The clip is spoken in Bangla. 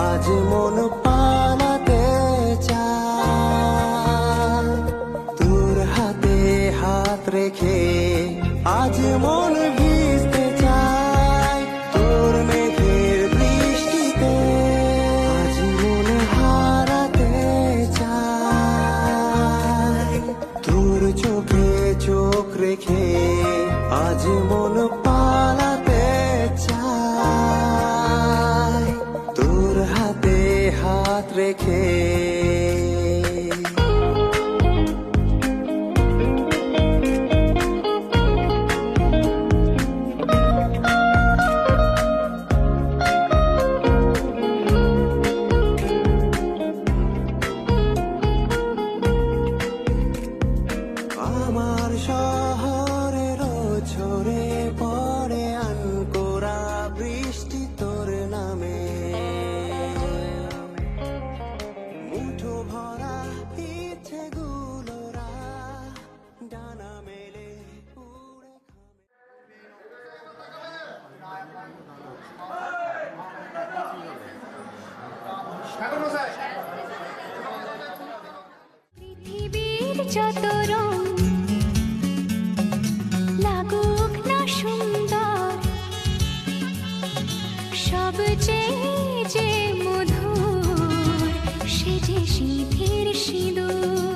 আজ মন পালাতে চায় তোর হাতে হাত রেখে, আজ মন ভিজতে চায় তোর মেঘের বৃষ্টিতে, আজ মন হারাতে চায় তোর চোখে চোখ রেখে, আজ মন পালাতে চায় তোর হাতে হাত রেখে। আমার শহরের ঝরে পড়ে আনকোরা বৃষ্টি তোর নামে, মুঠো ভরা ইচ্ছে গুলোরা ডানা মেলে উড়ে পৃথিবীর যত রং লাগুক না সুন্দর, সবচেয়ে যে মধুর সে যে সিঁথির সিঁদুর।